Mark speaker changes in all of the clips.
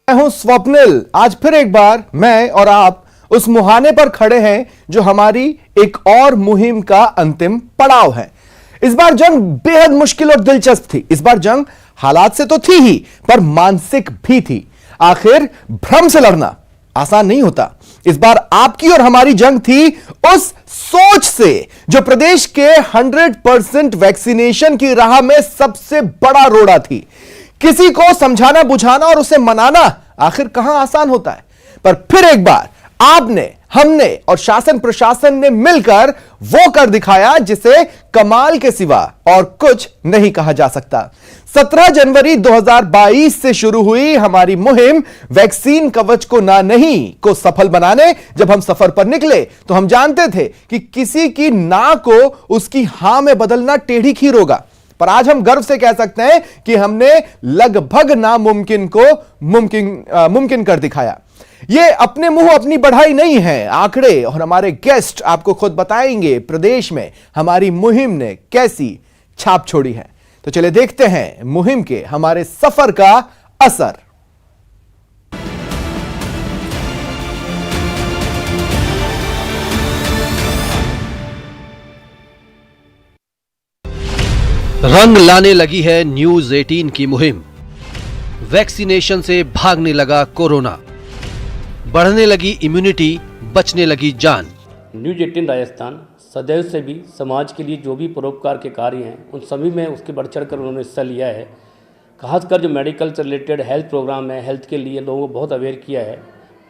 Speaker 1: मैं हूं स्वप्निल। आज फिर एक बार मैं और आप उस मुहाने पर खड़े हैं जो हमारी एक और मुहिम का अंतिम पड़ाव है। इस बार जंग बेहद मुश्किल और दिलचस्प थी। इस बार जंग हालात से तो थी ही, पर मानसिक भी थी। आखिर भ्रम से लड़ना आसान नहीं होता। इस बार आपकी और हमारी जंग थी उस सोच से जो प्रदेश के 100% वैक्सीनेशन की राह में सबसे बड़ा रोड़ा थी। किसी को समझाना बुझाना और उसे मनाना आखिर कहां आसान होता है, पर फिर एक बार आपने, हमने और शासन प्रशासन ने मिलकर वो कर दिखाया जिसे कमाल के सिवा और कुछ नहीं कहा जा सकता। 17 जनवरी 2022 से शुरू हुई हमारी मुहिम वैक्सीन कवच को ना नहीं को सफल बनाने जब हम सफर पर निकले तो हम जानते थे कि किसी की ना को उसकी हां में बदलना टेढ़ी खीर होगा, पर आज हम गर्व से कह सकते हैं कि हमने लगभग नामुमकिन को मुमकिन कर दिखाया। ये अपने मुंह अपनी बढ़ाई नहीं है, आंकड़े और हमारे गेस्ट आपको खुद बताएंगे प्रदेश में हमारी मुहिम ने कैसी छाप छोड़ी है। तो चलिए देखते हैं मुहिम के हमारे सफर का असर।
Speaker 2: रंग लाने लगी है न्यूज 18 की मुहिम। वैक्सीनेशन से भागने लगा कोरोना, बढ़ने लगी इम्यूनिटी, बचने लगी जान।
Speaker 3: न्यूज 18 राजस्थान सदैव से भी समाज के लिए जो भी परोपकार के कार्य हैं उन सभी में उसके बढ़ चढ़ कर उन्होंने हिस्सा लिया है। खासकर जो मेडिकल से रिलेटेड हेल्थ प्रोग्राम है, हेल्थ के लिए लोगों को बहुत अवेयर किया है।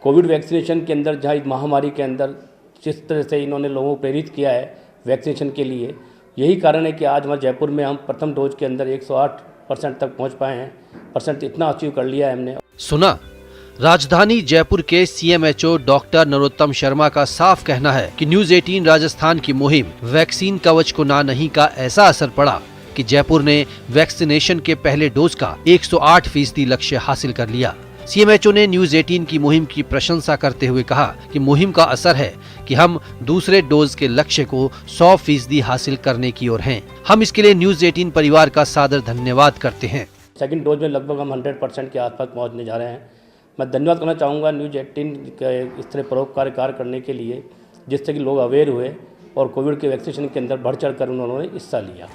Speaker 3: कोविड वैक्सीनेशन के अंदर जहाँ इस महामारी के अंदर जिस तरह से इन्होंने लोगों को प्रेरित किया है वैक्सीनेशन के लिए, यही कारण है कि आज वहाँ जयपुर में हम प्रथम डोज के अंदर 108% तक पहुँच पाए हैं। परसेंट इतना अचीव कर लिया है हमने।
Speaker 2: सुना, राजधानी जयपुर के सीएमएचओ डॉक्टर नरोत्तम शर्मा का साफ कहना है कि न्यूज 18 राजस्थान की मुहिम वैक्सीन कवच को ना नहीं का ऐसा असर पड़ा कि जयपुर ने वैक्सीनेशन के पहले डोज का 108% लक्ष्य हासिल कर लिया। सीएमएचओ ने न्यूज 18 की मुहिम की प्रशंसा करते हुए कहा कि मुहिम का असर है कि हम दूसरे डोज के लक्ष्य को 100% हासिल करने की ओर हैं। हम इसके लिए न्यूज 18 परिवार का सादर धन्यवाद करते हैं।
Speaker 3: सेकंड डोज में लगभग हम 100% के आसपास पहुंचने जा रहे हैं। मैं धन्यवाद करना चाहूँगा न्यूज 18 के इस तरह परोपकारी कार्य करने के लिए, जिससे कि लोग अवेयर हुए और कोविड के वैक्सीनेशन के अंदर बढ़ चढ़ कर उन्होंने हिस्सा लिया।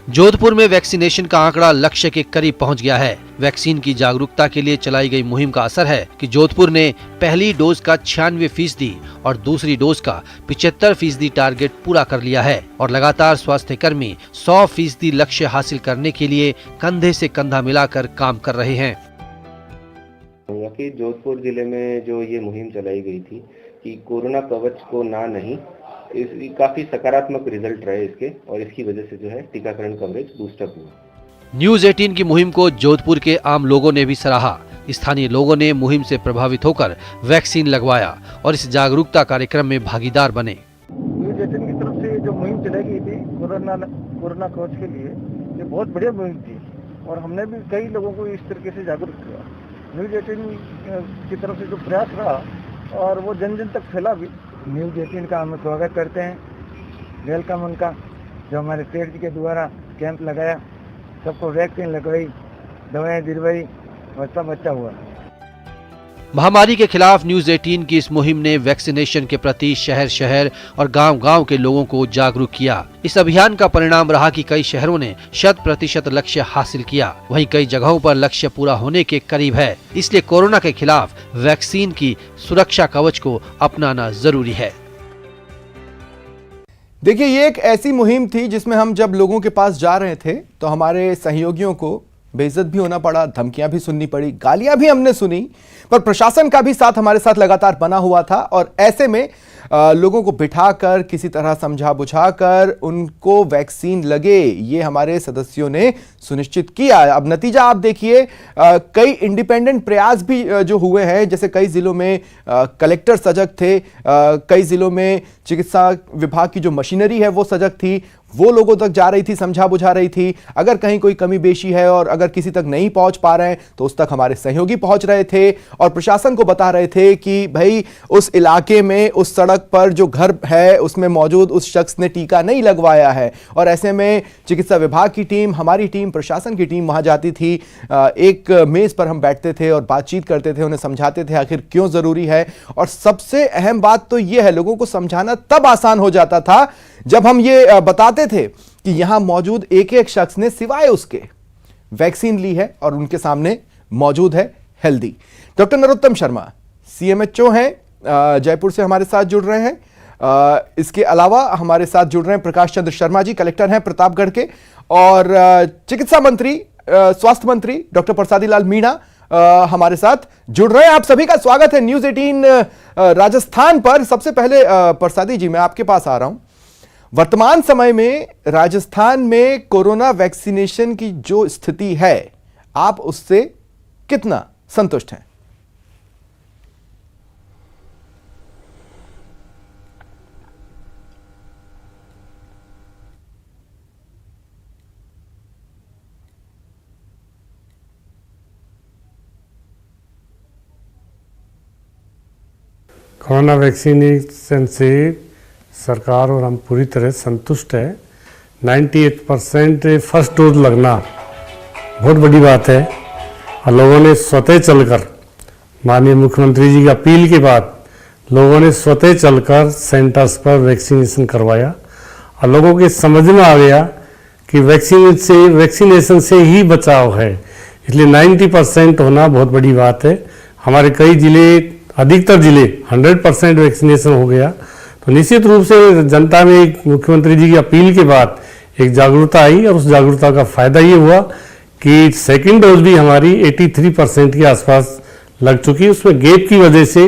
Speaker 2: जोधपुर में वैक्सीनेशन का आंकड़ा लक्ष्य के करीब पहुंच गया है। वैक्सीन की जागरूकता के लिए चलाई गई मुहिम का असर है कि जोधपुर ने पहली डोज का 96% और दूसरी डोज का 75% टारगेट पूरा कर लिया है और लगातार स्वास्थ्य कर्मी 100% लक्ष्य हासिल करने के लिए कंधे से कंधा मिलाकर काम कर रहे हैं।
Speaker 4: कि जोधपुर जिले में जो ये मुहिम चलाई गई थी कि कोरोना कवच को ना नहीं, काफी सकारात्मक रिजल्ट रहे इसके, और इसकी वजह से जो है टीकाकरण कवरेज बूस्टअप हुआ।
Speaker 2: न्यूज 18 की मुहिम को जोधपुर के आम लोगों ने भी सराहा। स्थानीय लोगों ने मुहिम से प्रभावित होकर वैक्सीन लगवाया और इस जागरूकता कार्यक्रम में भागीदार बने।
Speaker 5: न्यूज 18 की तरफ से जो मुहिम चलाई गई थी कोरोना कवच के लिए, ये बहुत बढ़िया मुहिम थी और हमने भी कई लोगों को इस तरीके से जागरूक किया। न्यूज 18 की तरफ से जो प्रयास रहा और वो जन जन तक फैला भी। न्यूज 18 का हम स्वागत करते हैं, वेलकम उनका, जो हमारे सेठ जी के द्वारा कैंप लगाया, सबको वैक्सीन लगवाई, दवाएं दिलवाई और सब अच्छा हुआ।
Speaker 2: महामारी के खिलाफ न्यूज 18 की इस मुहिम ने वैक्सीनेशन के प्रति शहर शहर और गांव-गांव के लोगों को जागरूक किया। इस अभियान का परिणाम रहा कि कई शहरों ने 100% लक्ष्य हासिल किया, वहीं कई जगहों पर लक्ष्य पूरा होने के करीब है। इसलिए कोरोना के खिलाफ वैक्सीन की सुरक्षा कवच को अपनाना जरूरी है।
Speaker 1: देखिए, ये एक ऐसी मुहिम थी जिसमें हम जब लोगों के पास जा रहे थे तो हमारे सहयोगियों को बेइज्जत भी होना पड़ा, धमकियां भी सुननी पड़ी, गालियां भी हमने सुनी, पर प्रशासन का भी साथ हमारे साथ लगातार बना हुआ था और ऐसे में लोगों को बिठाकर किसी तरह समझा बुझाकर उनको वैक्सीन लगे, ये हमारे सदस्यों ने सुनिश्चित किया। अब नतीजा आप देखिए, कई इंडिपेंडेंट प्रयास भी जो हुए हैं, जैसे कई जिलों में कलेक्टर सजग थे, कई जिलों में चिकित्सा विभाग की जो मशीनरी है वो सजग थी, वो लोगों तक जा रही थी, समझा बुझा रही थी। अगर कहीं कोई कमी बेशी है और अगर किसी तक नहीं पहुंच पा रहे हैं तो उस तक हमारे सहयोगी पहुंच रहे थे और प्रशासन को बता रहे थे कि भाई उस इलाके में, उस सड़क पर जो घर है उसमें मौजूद उस शख्स ने टीका नहीं लगवाया है। और ऐसे में चिकित्सा विभाग की टीम, हमारी टीम, प्रशासन की टीम वहां जाती थी। एक मेज पर हम बैठते थे और बातचीत करते थे, उन्हें समझाते थे आखिर क्यों जरूरी है। और सबसे अहम बात तो यह है, लोगों को समझाना तब आसान हो जाता था जब हम ये बताते थे कि यहां मौजूद एक एक शख्स ने सिवाय उसके वैक्सीन ली है और उनके सामने मौजूद है healthy. Doctor Narottam Sharma CMHO हैं, जयपुर से हमारे साथ जुड़ रहे हैं। इसके अलावा हमारे साथ जुड़ रहे हैं प्रकाश चंद्र शर्मा जी, कलेक्टर हैं प्रतापगढ़ के, और चिकित्सा मंत्री, स्वास्थ्य मंत्री डॉक्टर प्रसादी लाल मीणा हमारे साथ जुड़ रहे हैं। आप सभी का स्वागत है न्यूज़ 18 राजस्थान पर। सबसे पहले प्रसादी जी, मैं आपके पास आ रहा हूं। वर्तमान समय में राजस्थान में कोरोना वैक्सीनेशन की जो स्थिति है, आप उससे कितना संतुष्ट हैं?
Speaker 6: कोरोना वैक्सीनेशन से सरकार और हम पूरी तरह संतुष्ट है। 98% फर्स्ट डोज लगना बहुत बड़ी बात है और लोगों ने स्वतः चलकर, माननीय मुख्यमंत्री जी की अपील के बाद लोगों ने स्वतः चलकर सेंटर्स पर वैक्सीनेशन करवाया और लोगों के समझ में आ गया कि वैक्सीनेशन से ही बचाव है। इसलिए 90% होना बहुत बड़ी बात है। हमारे कई जिले, अधिकतर जिले 100% वैक्सीनेशन हो गया। तो निश्चित रूप से जनता में एक मुख्यमंत्री जी की अपील के बाद एक जागरूकता आई और उस जागरूकता का फायदा ये हुआ कि सेकंड डोज भी हमारी 83% के आसपास लग चुकी है। उसमें गैप की वजह से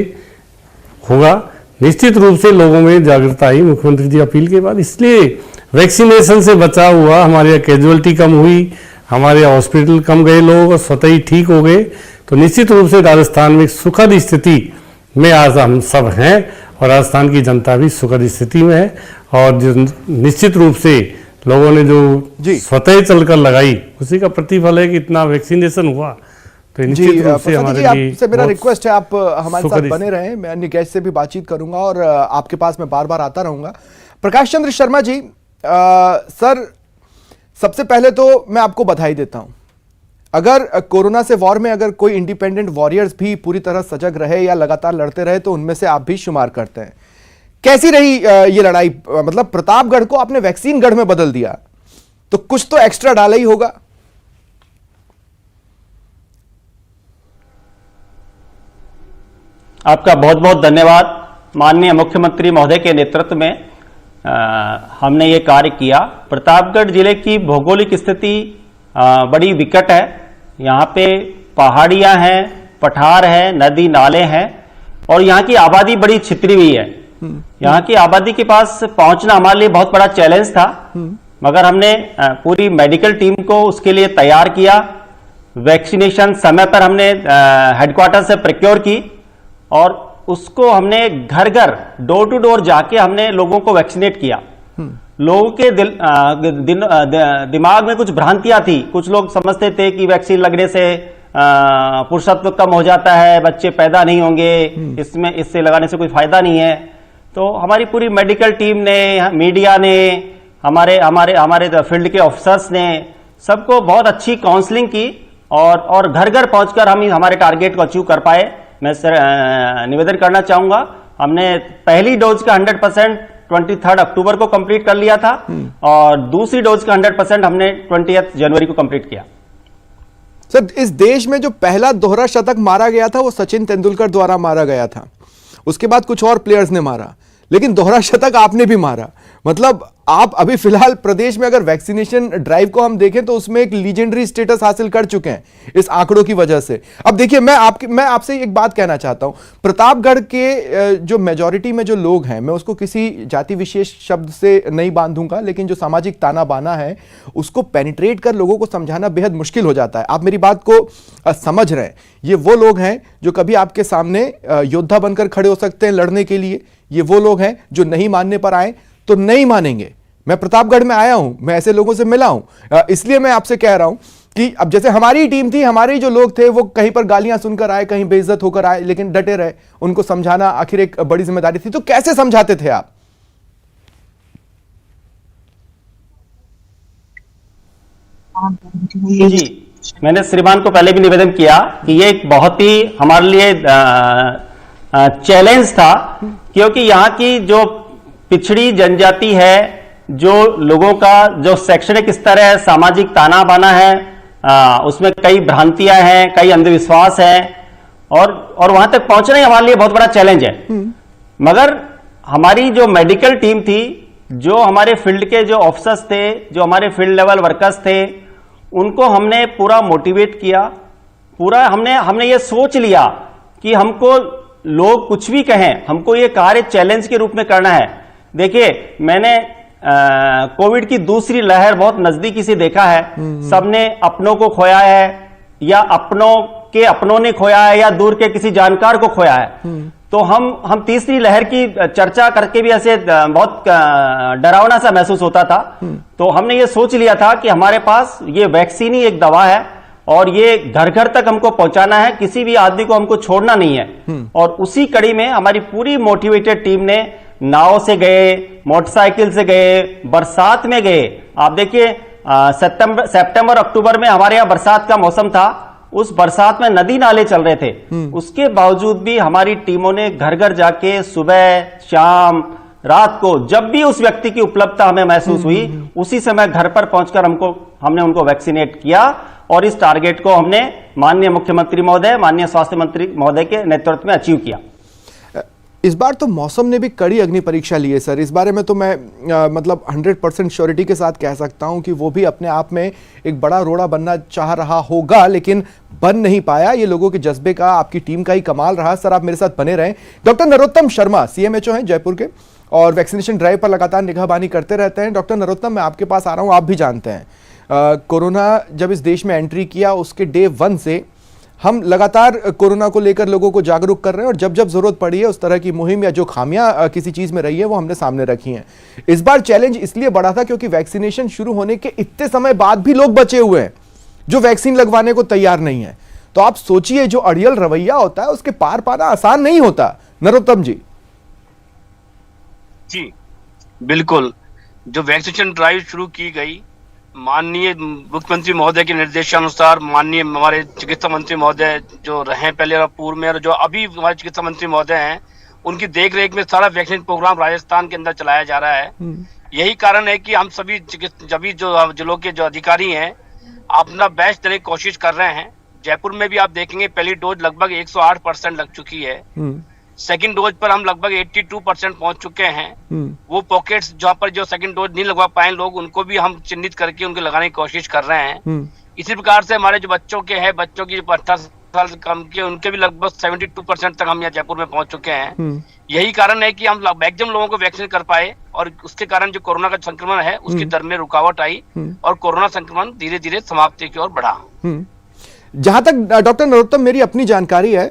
Speaker 6: होगा। निश्चित रूप से लोगों में जागरूकता आई मुख्यमंत्री जी अपील के बाद, इसलिए वैक्सीनेशन से बचाव हुआ। हमारे यहाँ कैजुअलिटी कम हुई, हमारे हॉस्पिटल कम गए लोग और स्वतः ही ठीक हो गए। तो निश्चित रूप से राजस्थान में सुखद स्थिति में आज हम सब हैं और राजस्थान की जनता भी सुखद स्थिति में है। और निश्चित रूप से लोगों ने जो स्वतः चलकर लगाई उसी का प्रतिफल है कि इतना वैक्सीनेशन हुआ। तो निश्चित रूप से हमारे लिए
Speaker 1: आपसे मेरा रिक्वेस्ट है, आप हमारे साथ बने रहें। मैं अन्य गेस्ट से भी बातचीत करूंगा और आपके पास मैं बार बार आता रहूंगा। प्रकाश चंद्र शर्मा जी, सर सबसे पहले तो मैं आपको बधाई देता हूं। अगर कोरोना से वॉर में अगर कोई इंडिपेंडेंट वॉरियर्स भी पूरी तरह सजग रहे या लगातार लड़ते रहे तो उनमें से आप भी शुमार करते हैं। कैसी रही ये लड़ाई? मतलब प्रतापगढ़ को आपने वैक्सीन गढ़ में बदल दिया, तो कुछ तो एक्स्ट्रा डाला ही होगा।
Speaker 7: आपका बहुत बहुत धन्यवाद। माननीय मुख्यमंत्री महोदय के नेतृत्व में हमने ये कार्य किया। प्रतापगढ़ जिले की भौगोलिक स्थिति बड़ी विकट है। यहाँ पे पहाड़ियाँ हैं, पठार है, नदी नाले हैं और यहाँ की आबादी बड़ी छितरी हुई है। यहाँ की आबादी के पास पहुंचना हमारे लिए बहुत बड़ा चैलेंज था, मगर हमने पूरी मेडिकल टीम को उसके लिए तैयार किया। वैक्सीनेशन समय पर हमने हेडक्वार्टर से प्रोक्योर की और उसको हमने घर घर, डोर टू डोर जाके हमने लोगों को वैक्सीनेट किया। लोगों के दिमाग में कुछ भ्रांतियां थी। कुछ लोग समझते थे कि वैक्सीन लगने से पुरुषत्व कम हो जाता है, बच्चे पैदा नहीं होंगे, इससे लगाने से कोई फायदा नहीं है। तो हमारी पूरी मेडिकल टीम ने, मीडिया ने, हमारे फील्ड के ऑफिसर्स ने सबको बहुत अच्छी काउंसलिंग की और घर घर पहुंचकर हम हमारे टारगेट को अचीव कर पाए। मैं सर निवेदन करना चाहूंगा, हमने पहली डोज का 100% 23 अक्टूबर को कंप्लीट कर लिया था और दूसरी डोज का 100% हमने 20 जनवरी को कंप्लीट किया।
Speaker 1: सर, इस देश में जो पहला दोहरा शतक मारा गया था वो सचिन तेंदुलकर द्वारा मारा गया था। उसके बाद कुछ और प्लेयर्स ने मारा, लेकिन दोहरा शतक आपने भी मारा। मतलब आप अभी फिलहाल प्रदेश में अगर वैक्सीनेशन ड्राइव को हम देखें तो उसमें एक लीजेंडरी स्टेटस हासिल कर चुके हैं इस आंकड़ों की वजह से। अब देखिए, मैं आपसे एक बात कहना चाहता हूं। प्रतापगढ़ के जो मेजॉरिटी में जो लोग हैं, मैं उसको किसी जाति विशेष शब्द से नहीं बांधूंगा, लेकिन जो सामाजिक ताना बाना है उसको पेनिट्रेट कर लोगों को समझाना बेहद मुश्किल हो जाता है। आप मेरी बात को समझ रहे हैं। ये वो लोग हैं जो कभी आपके सामने योद्धा बनकर खड़े हो सकते हैं लड़ने के लिए। ये वो लोग हैं जो नहीं मानने पर आए तो नहीं मानेंगे, मैं प्रतापगढ़ में आया हूं, मैं ऐसे लोगों से मिला हूं, इसलिए मैं आपसे कह रहा हूं कि अब जैसे हमारी टीम थी, हमारे जो लोग थे वो कहीं पर गालियां सुनकर आए, कहीं बेइज्जत होकर आए, लेकिन डटे रहे। उनको समझाना आखिर एक बड़ी जिम्मेदारी थी। तो कैसे समझाते थे आप?
Speaker 7: जी, मैंने श्रीमान को पहले भी निवेदन किया कि ये एक बहुत ही हमारे लिए चैलेंज था, क्योंकि यहाँ की जो पिछड़ी जनजाति है, जो लोगों का जो शैक्षणिक स्तर है, सामाजिक ताना बाना है, उसमें कई भ्रांतियां हैं, कई अंधविश्वास हैं, और वहां तक पहुंचना ही हमारे लिए बहुत बड़ा चैलेंज है। मगर हमारी जो मेडिकल टीम थी, जो हमारे फील्ड के जो ऑफिसर्स थे, जो हमारे फील्ड लेवल वर्कर्स थे, उनको हमने पूरा मोटिवेट किया। पूरा हमने ये सोच लिया कि हमको लोग कुछ भी कहें, हमको ये कार्य चैलेंज के रूप में करना है। देखिए, मैंने कोविड की दूसरी लहर बहुत नजदीकी से देखा है। सबने अपनों को खोया है, या अपनों ने खोया है, या दूर के किसी जानकार को खोया है। तो हम तीसरी लहर की चर्चा करके भी ऐसे बहुत डरावना सा महसूस होता था। तो हमने ये सोच लिया था कि हमारे पास ये वैक्सीन ही एक दवा है, और ये घर घर तक हमको पहुंचाना है, किसी भी आदमी को हमको छोड़ना नहीं है। और उसी कड़ी में हमारी पूरी मोटिवेटेड टीम ने नाव से गए, मोटरसाइकिल से गए, बरसात में गए। आप देखिए, सितंबर अक्टूबर में हमारे यहाँ बरसात का मौसम था। उस बरसात में नदी नाले चल रहे थे, उसके बावजूद भी हमारी टीमों ने घर घर जाके सुबह, शाम, रात को जब भी उस व्यक्ति की उपलब्धता हमें महसूस हुई, उसी समय घर पर पहुंचकर हमने उनको वैक्सीनेट किया। और इस टारगेट को हमने माननीय मुख्यमंत्री महोदय, माननीय स्वास्थ्य मंत्री महोदय के नेतृत्व में अचीव किया।
Speaker 1: इस बार तो मौसम ने भी कड़ी अग्नि परीक्षा ली है सर। इस बारे में तो मैं मतलब 100% श्योरिटी के साथ कह सकता हूं कि वो भी अपने आप में एक बड़ा रोड़ा बनना चाह रहा होगा, लेकिन बन नहीं पाया। ये लोगों के जज्बे का, आपकी टीम का ही कमाल रहा। सर, आप मेरे साथ बने रहें। डॉक्टर नरोत्तम शर्मा CMHO हैं जयपुर के, और वैक्सीनेशन ड्राइव पर लगातार निगाहबानी करते रहते हैं। डॉक्टर नरोत्तम, मैं आपके पास आ रहा हूँ, आप भी जानते हैं कोरोना जब इस देश में एंट्री किया, उसके डे 1 से हम लगातार कोरोना को लेकर लोगों को जागरूक कर रहे हैं, और जब जब जरूरत पड़ी है उस तरह की मुहिम या जो खामियां किसी चीज में रही है वो हमने सामने रखी हैं। इस बार चैलेंज इसलिए बड़ा था क्योंकि वैक्सीनेशन शुरू होने के इतने समय बाद भी लोग बचे हुए हैं जो वैक्सीन लगवाने को तैयार नहीं है। तो आप सोचिए, जो अड़ियल रवैया होता है उसके पार पाना आसान नहीं होता। नरोत्तम जी।
Speaker 8: जी बिल्कुल, जो वैक्सीनेशन ड्राइव शुरू की गई, माननीय मुख्यमंत्री महोदय के निर्देशानुसार, माननीय हमारे चिकित्सा मंत्री महोदय जो रहे पहले और पूर्व में, और जो अभी हमारे चिकित्सा मंत्री महोदय हैं, उनकी देखरेख में सारा वैक्सीन प्रोग्राम राजस्थान के अंदर चलाया जा रहा है। यही कारण है कि हम सभी जो जिलों के जो अधिकारी हैं अपना बेस्ट देने की कोशिश कर रहे हैं। जयपुर में भी आप देखेंगे पहली डोज लगभग 108% लग चुकी है। सेकंड डोज पर हम लगभग 82% पहुंच चुके हैं। वो पॉकेट्स जहां पर जो सेकंड डोज नहीं लगवा पाए लोग, उनको भी हम चिन्हित करके उनको लगाने की कोशिश कर रहे हैं। इसी प्रकार से हमारे जो बच्चों की 18 साल से कम के, उनके भी लगभग 72% तक हम यहाँ जयपुर में पहुंच चुके हैं। यही कारण है कि हम मैक्सिमम लोगों को वैक्सीन कर पाए, और उसके कारण जो कोरोना का संक्रमण है उसकी दर में रुकावट आई, और कोरोना संक्रमण धीरे धीरे समाप्ति की ओर बढ़ा।
Speaker 1: जहां तक डॉक्टर नरोत्तम मेरी अपनी जानकारी है,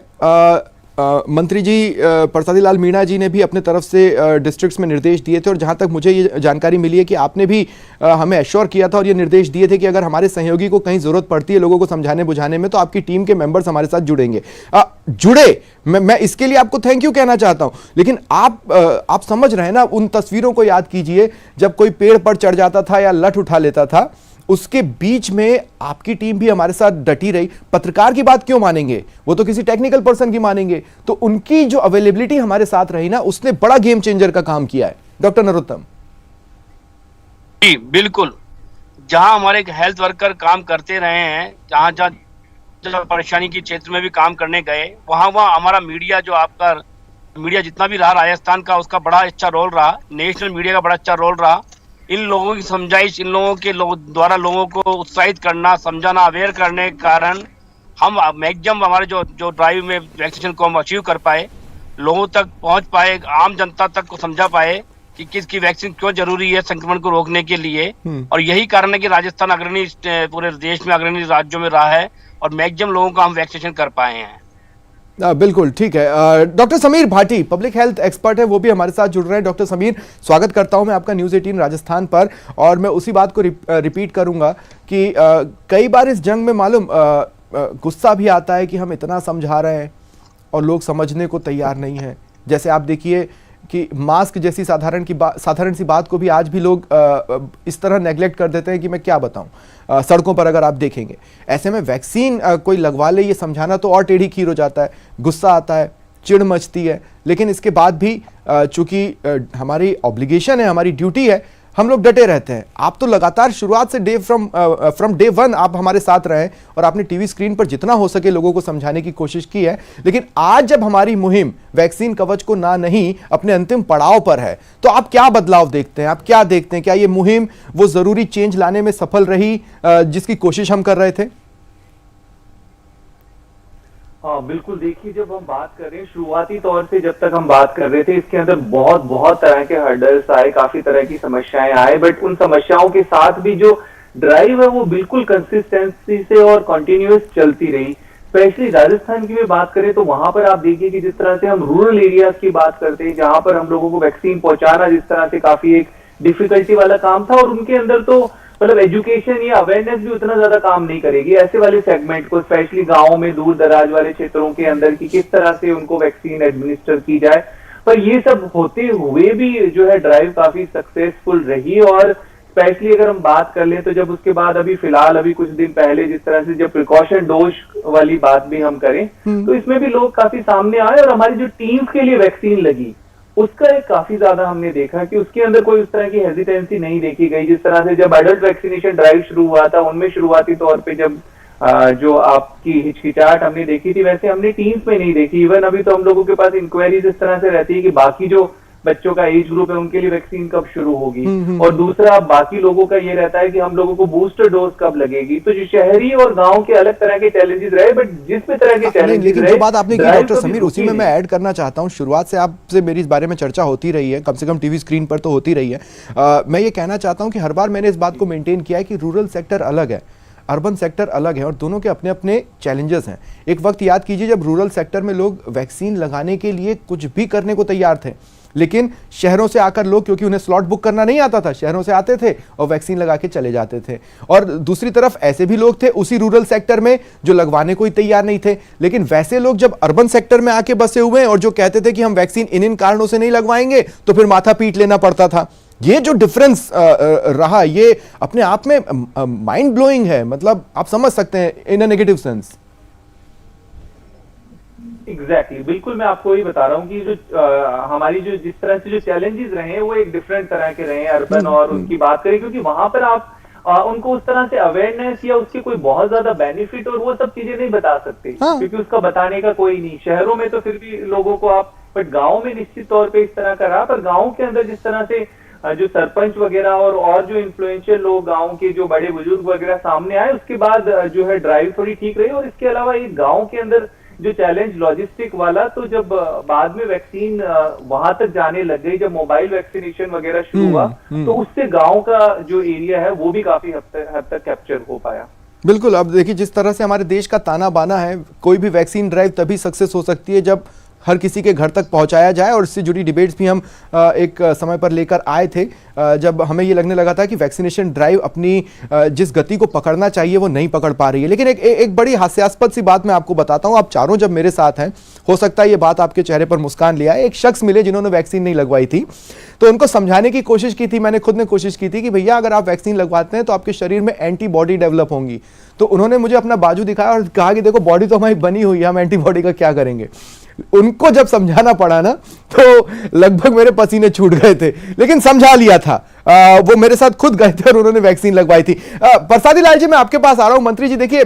Speaker 1: मंत्री जी प्रसादी लाल मीणा जी ने भी अपने तरफ से डिस्ट्रिक्ट्स में निर्देश दिए थे, और जहां तक मुझे ये जानकारी मिली है कि आपने भी हमें एश्योर किया था और ये निर्देश दिए थे कि अगर हमारे सहयोगी को कहीं जरूरत पड़ती है लोगों को समझाने बुझाने में, तो आपकी टीम के मेंबर्स हमारे साथ जुड़ेंगे। मैं इसके लिए आपको थैंक यू कहना चाहता हूं। लेकिन आप समझ रहे हैं ना, उन तस्वीरों को याद कीजिए जब कोई पेड़ पर चढ़ जाता था या लठ उठा लेता था, उसके बीच में आपकी टीम भी हमारे साथ डटी रही। पत्रकार की बात क्यों मानेंगे, वो तो किसी टेक्निकल पर्सन की मानेंगे। तो उनकी जो अवेलेबिलिटी हमारे साथ रही ना, उसने बड़ा गेम चेंजर का काम किया है। डॉक्टर नरोत्तम
Speaker 8: जी बिल्कुल, जहां हमारे हेल्थ वर्कर काम करते रहे हैं, जहां परेशानी की क्षेत्र में भी काम करने गए, वहां हमारा मीडिया, जो आपका मीडिया जितना भी रहा राजस्थान का, उसका बड़ा अच्छा रोल रहा। नेशनल मीडिया का बड़ा अच्छा रोल रहा। इन लोगों की समझाइश, इन लोगों के द्वारा लोगों को उत्साहित करना, समझाना, अवेयर करने के कारण हम मैक्सिमम हमारे जो ड्राइव में वैक्सीनेशन को हम अचीव कर पाए, लोगों तक पहुंच पाए, आम जनता तक को समझा पाए कि किसकी वैक्सीन क्यों जरूरी है संक्रमण को रोकने के लिए। और यही कारण है कि राजस्थान अग्रणी, पूरे देश में अग्रणी राज्यों में रहा है, और मैक्सिमम लोगों को हम वैक्सीनेशन कर पाए हैं।
Speaker 1: बिल्कुल ठीक है। Doctor Sameer Bhati public health expert है, वो भी हमारे साथ जुड़ रहे हैं। डॉक्टर समीर, स्वागत करता हूं मैं आपका न्यूज़ 18 राजस्थान पर। और मैं उसी बात को रिपीट करूंगा कि कई बार इस जंग में मालूम गुस्सा भी आता है कि हम इतना समझा रहे हैं और लोग समझने को तैयार नहीं हैं। जैसे आप देखिए कि मास्क जैसी साधारण सी बात को भी आज भी लोग इस तरह नेग्लेक्ट कर देते हैं कि मैं क्या बताऊं। सड़कों पर अगर आप देखेंगे, ऐसे में वैक्सीन कोई लगवा ले ये समझाना तो और टेढ़ी खीर हो जाता है, गुस्सा आता है, चिढ़ मचती है। लेकिन इसके बाद भी चूंकि हमारी ऑब्लिगेशन है, हमारी ड्यूटी है, हम लोग डटे रहते हैं। आप तो लगातार शुरुआत से फ्रॉम डे वन आप हमारे साथ रहे और आपने टीवी स्क्रीन पर जितना हो सके लोगों को समझाने की कोशिश की है। लेकिन आज जब हमारी मुहिम वैक्सीन कवच को ना नहीं अपने अंतिम पड़ाव पर है, तो आप क्या बदलाव देखते हैं? आप क्या देखते हैं? क्या ये मुहिम वो जरूरी चेंज लाने में सफल रही जिसकी कोशिश हम कर रहे थे?
Speaker 9: हाँ बिल्कुल, देखिए जब हम बात कर रहे हैं शुरुआती तौर से, जब तक हम बात कर रहे थे, इसके अंदर बहुत तरह के हर्डल्स आए, काफी तरह की समस्याएं आए, बट उन समस्याओं के साथ भी जो ड्राइव है वो बिल्कुल कंसिस्टेंसी से और कंटिन्यूअस चलती रही। स्पेशली राजस्थान की भी बात करें तो वहां पर आप देखिए कि जिस तरह से हम रूरल एरियाज की बात करते हैं, जहां पर हम लोगों को वैक्सीन पहुंचाना जिस तरह से काफी एक डिफिकल्टी वाला काम था, और उनके अंदर तो मतलब एजुकेशन या अवेयरनेस भी उतना ज्यादा काम नहीं करेगी ऐसे वाले सेगमेंट को, स्पेशली गांव में दूर दराज वाले क्षेत्रों के अंदर की किस तरह से उनको वैक्सीन एडमिनिस्टर की जाए। पर ये सब होते हुए भी जो है ड्राइव काफी सक्सेसफुल रही। और स्पेशली अगर हम बात कर लें तो जब उसके बाद अभी फिलहाल अभी कुछ दिन पहले जिस तरह से जब प्रिकॉशन डोज वाली बात भी हम करें तो इसमें भी लोग काफी सामने आए, और हमारी जो टीम्स के लिए वैक्सीन लगी उसका एक काफी ज्यादा हमने देखा कि उसके अंदर कोई उस तरह की हेजिटेंसी नहीं देखी गई। जिस तरह से जब एडल्ट वैक्सीनेशन ड्राइव शुरू हुआ था उनमें शुरुआती तौर पे जब जो आपकी हिचकिचाहट हमने देखी थी, वैसे हमने टीम्स में नहीं देखी। इवन अभी तो हम लोगों के पास इंक्वायरीज इस तरह से रहती है कि बाकी जो बच्चों का एज ग्रुप है उनके लिए वैक्सीन कब शुरू होगी, और दूसरा बाकी लोगों का ये रहता है कि हम लोगों को बूस्टर डोज कब लगेगी। तो जो शहरी और गांव के अलग तरह के चैलेंजेस रहे, बट जिस भी तरह के चैलेंजेस
Speaker 1: लेकिन जो बात आपने की डॉक्टर समीर, उसी में मैं ऐड करना चाहता हूं। शुरुआत से आपसे मेरी इस बारे में चर्चा होती रही है, कम से कम टीवी स्क्रीन पर तो होती रही है। मैं ये कहना चाहता हूं कि हर बार मैंने इस बात को मेंटेन किया है कि रूरल सेक्टर अलग है, अर्बन सेक्टर अलग है, और दोनों के अपने अपने चैलेंजेस हैं। एक वक्त याद कीजिए जब रूरल सेक्टर में लोग वैक्सीन लगाने के लिए कुछ भी करने को तैयार थे, लेकिन शहरों से आकर लोग, क्योंकि उन्हें स्लॉट बुक करना नहीं आता था, शहरों से आते थे और वैक्सीन लगा के चले जाते थे। और दूसरी तरफ ऐसे भी लोग थे उसी रूरल सेक्टर में जो लगवाने को ही तैयार नहीं थे। लेकिन वैसे लोग जब अर्बन सेक्टर में आके बसे हुए हैं और जो कहते थे कि हम वैक्सीन इन कारणों से नहीं लगवाएंगे, तो फिर माथा पीट लेना पड़ता था। ये जो डिफरेंस रहा, ये अपने आप में माइंड ब्लोइंग है। मतलब आप समझ सकते हैं इन अ नेगेटिव सेंस।
Speaker 9: एग्जैक्टली, बिल्कुल मैं आपको ये बता रहा हूँ कि जो हमारी जो जिस तरह से जो चैलेंजेस रहे हैं वो एक डिफरेंट तरह के रहे हैं अर्बन और उनकी बात करें, क्योंकि वहां पर आप उनको उस तरह से अवेयरनेस या उसके कोई बहुत ज्यादा बेनिफिट और वो सब चीजें नहीं बता सकते, क्योंकि उसका बताने का कोई नहीं। शहरों में तो फिर भी लोगों को आप, बट गाँव में निश्चित तौर पर इस तरह का रहा। पर गाँव के अंदर जिस तरह से जो सरपंच वगैरह और जो इन्फ्लुएंशियल लोग गांव के जो बड़े बुजुर्ग वगैरह सामने आए, उसके बाद जो है ड्राइव थोड़ी ठीक रही। और इसके अलावा ये गांव के अंदर जो चैलेंज लॉजिस्टिक वाला, तो जब बाद में वैक्सीन वहां तक जाने लग गई, जब मोबाइल वैक्सीनेशन वगैरह शुरू हुआ, तो उससे गांव का जो एरिया है वो भी काफी हद तक कैप्चर हो पाया।
Speaker 1: बिल्कुल। अब देखिए जिस तरह से हमारे देश का ताना बाना है, कोई भी वैक्सीन ड्राइव तभी सक्सेस हो सकती है जब हर किसी के घर तक पहुंचाया जाए। और इससे जुड़ी डिबेट्स भी हम एक समय पर लेकर आए थे, जब हमें ये लगने लगा था कि वैक्सीनेशन ड्राइव अपनी जिस गति को पकड़ना चाहिए वो नहीं पकड़ पा रही है। लेकिन एक बड़ी हास्यास्पद सी बात मैं आपको बताता हूं। आप चारों जब मेरे साथ हैं, हो सकता है ये बात आपके चेहरे पर मुस्कान ले आए। एक शख्स मिले जिन्होंने वैक्सीन नहीं लगवाई थी, तो उनको समझाने की कोशिश की थी, मैंने खुद ने कोशिश की थी कि भैया अगर आप वैक्सीन लगवाते हैं तो आपके शरीर में एंटीबॉडी डेवलप होंगी। तो उन्होंने मुझे अपना बाजू दिखाया और कहा कि देखो बॉडी तो हमारी बनी हुई है, हम एंटीबॉडी का क्या करेंगे। उनको जब समझाना पड़ा ना तो लगभग मेरे पसीने छूट गए थे, लेकिन समझा लिया था। वो मेरे साथ खुद गए थे और उन्होंने वैक्सीन लगवाई थी। प्रसादी लाल जी, मैं आपके पास आ रहा हूं। मंत्री जी देखिए,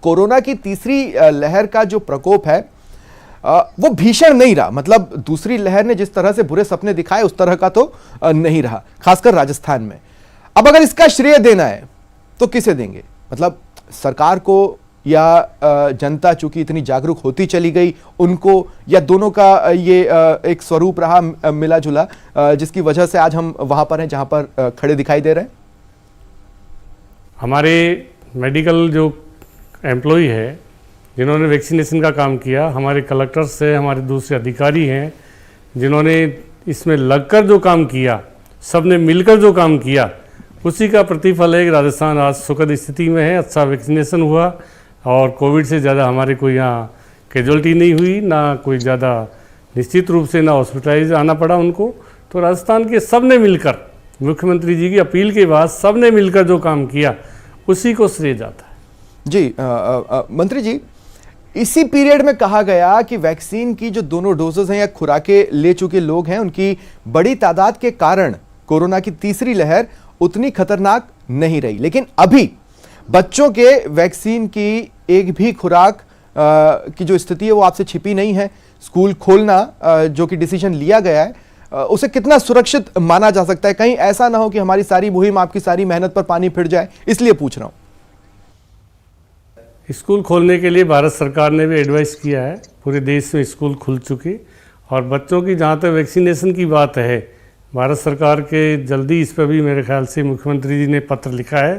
Speaker 1: कोरोना की तीसरी लहर का जो प्रकोप है वो भीषण नहीं रहा। मतलब दूसरी लहर ने जिस तरह से बुरे सपने दिखाए उस तरह का तो नहीं रहा, खासकर राजस्थान में। अब अगर इसका श्रेय देना है तो किसे देंगे? मतलब सरकार को या जनता चूंकि इतनी जागरूक होती चली गई उनको, या दोनों का ये एक स्वरूप रहा मिला जुला जिसकी वजह से आज हम वहां पर हैं जहां पर खड़े दिखाई दे रहे हैं?
Speaker 6: हमारे मेडिकल जो एम्प्लॉय है जिन्होंने वैक्सीनेशन का काम किया, हमारे कलेक्टर से हमारे दूसरे अधिकारी हैं जिन्होंने इसमें लगकर जो काम किया, सब ने मिलकर जो काम किया, उसी का प्रतिफल है कि राजस्थान आज सुखद स्थिति में है। अच्छा वैक्सीनेशन हुआ और कोविड से ज़्यादा हमारे कोई यहाँ कैजुअलिटी नहीं हुई, ना कोई ज़्यादा निश्चित रूप से ना हॉस्पिटलाइज आना पड़ा उनको। तो राजस्थान के सब ने मिलकर, मुख्यमंत्री जी की अपील के बाद सब ने मिलकर जो काम किया उसी को श्रेय जाता है।
Speaker 1: जी मंत्री जी, इसी पीरियड में कहा गया कि वैक्सीन की जो दोनों डोजेस हैं या खुराकें ले चुके लोग हैं, उनकी बड़ी तादाद के कारण कोरोना की तीसरी लहर उतनी खतरनाक नहीं रही। लेकिन अभी बच्चों के वैक्सीन की एक भी खुराक की जो स्थिति है वो आपसे छिपी नहीं है। स्कूल खोलना जो कि डिसीजन लिया गया है, उसे कितना सुरक्षित माना जा सकता है? कहीं ऐसा ना हो कि हमारी सारी मुहिम, आपकी सारी मेहनत पर पानी फिर जाए, इसलिए पूछ रहा हूं।
Speaker 6: स्कूल खोलने के लिए भारत सरकार ने भी एडवाइस किया है। पूरे देश में स्कूल खुल चुके और बच्चों की जहाँ तक वैक्सीनेशन की बात है, भारत सरकार के जल्दी इस पर भी मेरे ख्याल से मुख्यमंत्री जी ने पत्र लिखा है।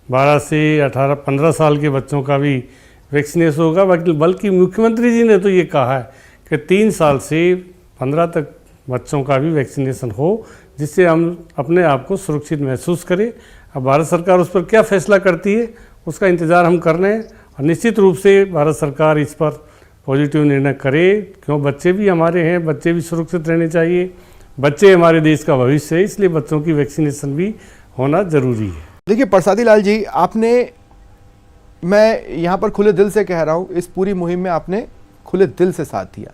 Speaker 6: 12 से 18-15 साल के बच्चों का भी वैक्सीनेशन होगा। बल्कि मुख्यमंत्री जी ने तो ये कहा है कि 3 साल से 15 तक बच्चों का भी वैक्सीनेशन हो, जिससे हम अपने आप को सुरक्षित महसूस करें। अब भारत सरकार उस पर क्या फैसला करती है उसका इंतज़ार हम कर रहे हैं और निश्चित रूप से भारत सरकार इस पर पॉजिटिव निर्णय करे, क्यों बच्चे भी हमारे हैं, बच्चे भी सुरक्षित रहने चाहिए। बच्चे हमारे देश का भविष्य है, इसलिए बच्चों की वैक्सीनेशन भी होना ज़रूरी है।
Speaker 1: देखिए प्रसादी लाल जी, मैं यहाँ पर खुले दिल से कह रहा हूँ, इस पूरी मुहिम में आपने खुले दिल से साथ दिया।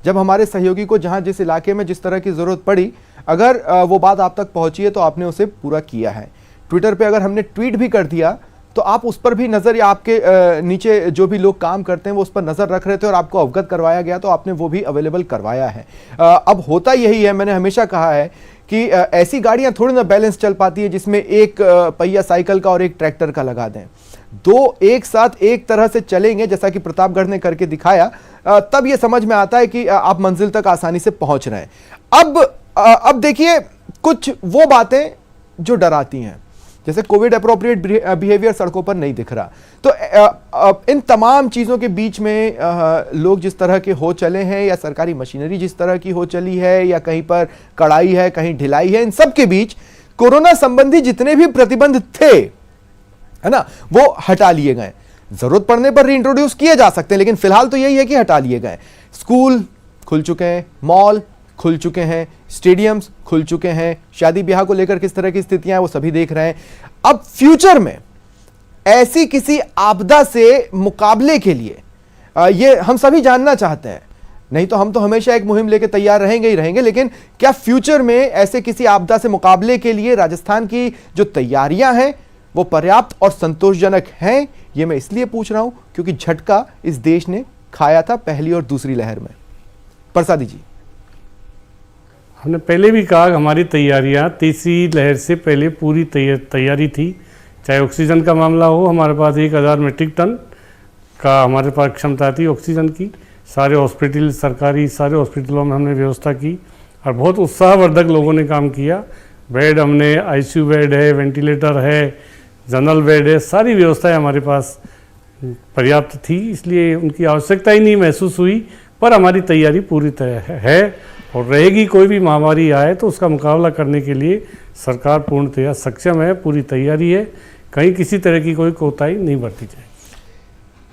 Speaker 1: जब हमारे सहयोगी को जहाँ जिस इलाके में जिस तरह की ज़रूरत पड़ी, अगर वो बात आप तक पहुँची है तो आपने उसे पूरा किया है। ट्विटर पे अगर हमने ट्वीट भी कर दिया तो आप उस पर भी नज़र, या आपके नीचे जो भी लोग काम करते हैं वो उस पर नज़र रख रहे थे और आपको अवगत करवाया गया तो आपने वो भी अवेलेबल करवाया है। अब होता यही है, मैंने हमेशा कहा है कि ऐसी गाड़ियाँ थोड़ी ना बैलेंस चल पाती है जिसमें एक पहिया साइकिल का और एक ट्रैक्टर का लगा दें। दो एक साथ एक तरह से चलेंगे, जैसा कि प्रतापगढ़ ने करके दिखाया, तब ये समझ में आता है कि आप मंजिल तक आसानी से पहुंच रहे हैं। अब देखिए कुछ वो बातें जो डराती हैं, जैसे कोविड अप्रोप्रिएट बिहेवियर सड़कों पर नहीं दिख रहा। तो इन तमाम चीज़ों के बीच में लोग जिस तरह के हो चले हैं, या सरकारी मशीनरी जिस तरह की हो चली है, या कहीं पर कड़ाई है, कहीं ढिलाई है, इन सब के बीच कोरोना संबंधी जितने भी प्रतिबंध थे, है ना, वो हटा लिए गए। जरूरत पड़ने पर रीइंट्रोड्यूस किए जा सकते हैं, लेकिन फिलहाल तो यही है कि हटा लिए गए। स्कूल खुल चुके हैं, मॉल खुल चुके हैं, स्टेडियम्स खुल चुके हैं, शादी ब्याह को लेकर किस तरह की स्थितियां हैं वो सभी देख रहे हैं। अब फ्यूचर में ऐसी किसी आपदा से मुकाबले के लिए ये हम सभी जानना चाहते हैं। नहीं तो हम तो हमेशा एक मुहिम लेके तैयार रहेंगे ही रहेंगे, लेकिन क्या फ्यूचर में ऐसे किसी आपदा से मुकाबले के लिए राजस्थान की जो तैयारियां हैं वो पर्याप्त और संतोषजनक हैं? ये मैं इसलिए पूछ रहा हूं क्योंकि झटका इस देश ने खाया था पहली और दूसरी लहर में। प्रसादी जी,
Speaker 6: हमने पहले भी कहा हमारी तैयारियां तीसरी लहर से पहले पूरी तैयारी थी। चाहे ऑक्सीजन का मामला हो, हमारे पास 1000 मीट्रिक टन का हमारे पास क्षमता थी ऑक्सीजन की। सारे हॉस्पिटल, सरकारी सारे हॉस्पिटलों में हमने व्यवस्था की और बहुत उत्साहवर्धक लोगों ने काम किया। बेड हमने, आईसीयू बेड है, वेंटिलेटर है, जनरल बेड है, सारी व्यवस्थाएं हमारे पास पर्याप्त थी, इसलिए उनकी आवश्यकता ही नहीं महसूस हुई। पर हमारी तैयारी पूरी तरह है और रहेगी। कोई भी महामारी आए तो उसका मुकाबला करने के लिए सरकार पूर्णतया सक्षम है, पूरी तैयारी है। कहीं किसी तरह की कोई कोताही नहीं बरती जाए।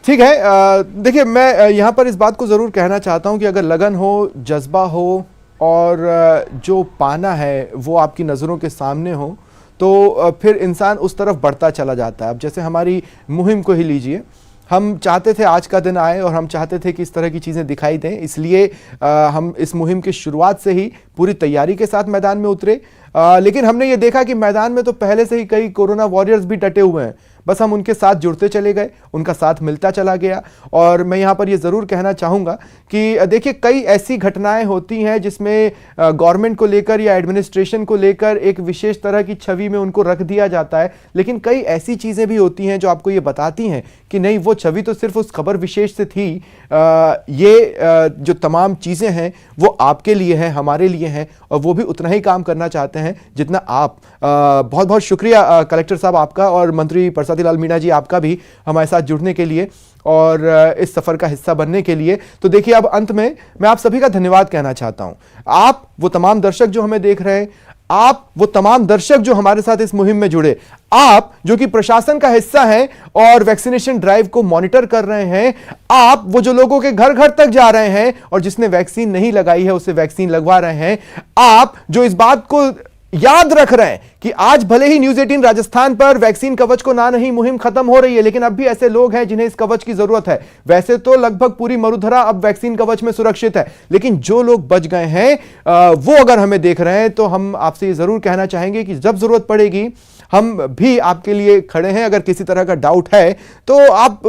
Speaker 1: ठीक है। देखिए, मैं यहाँ पर इस बात को ज़रूर कहना चाहता हूँ कि अगर लगन हो, जज्बा हो और जो पाना है वो आपकी नज़रों के सामने हो तो फिर इंसान उस तरफ बढ़ता चला जाता है। अब जैसे हमारी मुहिम को ही लीजिए, हम चाहते थे आज का दिन आए और हम चाहते थे कि इस तरह की चीज़ें दिखाई दें, इसलिए हम इस मुहिम की शुरुआत से ही पूरी तैयारी के साथ मैदान में उतरे। लेकिन हमने ये देखा कि मैदान में तो पहले से ही कई कोरोना वॉरियर्स भी डटे हुए हैं, बस हम उनके साथ जुड़ते चले गए, उनका साथ मिलता चला गया। और मैं यहाँ पर ये ज़रूर कहना चाहूँगा कि देखिए, कई ऐसी घटनाएं होती हैं जिसमें गवर्नमेंट को लेकर या एडमिनिस्ट्रेशन को लेकर एक विशेष तरह की छवि में उनको रख दिया जाता है, लेकिन कई ऐसी चीज़ें भी होती हैं जो आपको ये बताती हैं कि नहीं, वो छवि तो सिर्फ उस खबर विशेष से थी। जो तमाम चीज़ें हैं वो आपके लिए हैं, हमारे लिए हैं, और वो भी उतना ही काम करना चाहते हैं जितना आप। बहुत बहुत शुक्रिया कलेक्टर साहब आपका और मंत्री प्रसाद स्वातिलाल मीणा जी, आपका भी हमारे साथ जुड़ने के लिए और इस सफर का हिस्सा बनने के लिए। तो देखिए, अब अंत में मैं आप सभी का धन्यवाद कहना चाहता हूं। आप वो तमाम दर्शक जो हमें देख रहे हैं, आप वो तमाम दर्शक जो हमारे साथ इस मुहिम में जुड़े, आप जो कि प्रशासन का हिस्सा हैं और वैक्सीनेशन ड्राइव को मॉनिटर कर रहे हैं, आप वो जो लोगों के घर घर तक जा रहे हैं और जिसने वैक्सीन नहीं लगाई है उसे वैक्सीन लगवा रहे हैं, आप जो इस बात को याद रख रहे हैं कि आज भले ही न्यूज़ 18 राजस्थान पर वैक्सीन कवच को ना नहीं मुहिम खत्म हो रही है, लेकिन अब भी ऐसे लोग हैं जिन्हें इस कवच की जरूरत है। वैसे तो लगभग पूरी मरुधरा अब वैक्सीन कवच में सुरक्षित है, लेकिन जो लोग बच गए हैं वो अगर हमें देख रहे हैं तो हम आपसे ये जरूर कहना चाहेंगे कि जब जरूरत पड़ेगी हम भी आपके लिए खड़े हैं। अगर किसी तरह का डाउट है तो आप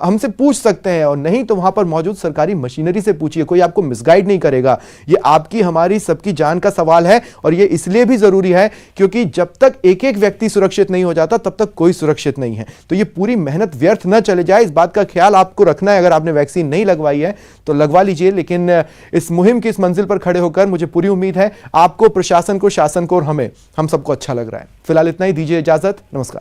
Speaker 1: हमसे पूछ सकते हैं, और नहीं तो वहां पर मौजूद सरकारी मशीनरी से पूछिए, कोई आपको मिसगाइड नहीं करेगा। ये आपकी हमारी सबकी जान का सवाल है, और ये इसलिए भी जरूरी है क्योंकि जब तक एक एक व्यक्ति सुरक्षित नहीं हो जाता तब तक कोई सुरक्षित नहीं है। तो ये पूरी मेहनत व्यर्थ न चले जाए, इस बात का ख्याल आपको रखना है। अगर आपने वैक्सीन नहीं लगवाई है तो लगवा लीजिए, लेकिन इस मुहिम की इस मंजिल पर खड़े होकर मुझे पूरी उम्मीद है आपको, प्रशासन को, शासन को और हम सबको अच्छा लग रहा है। फिलहाल इतना ही, दीजिए इजाजत, नमस्कार।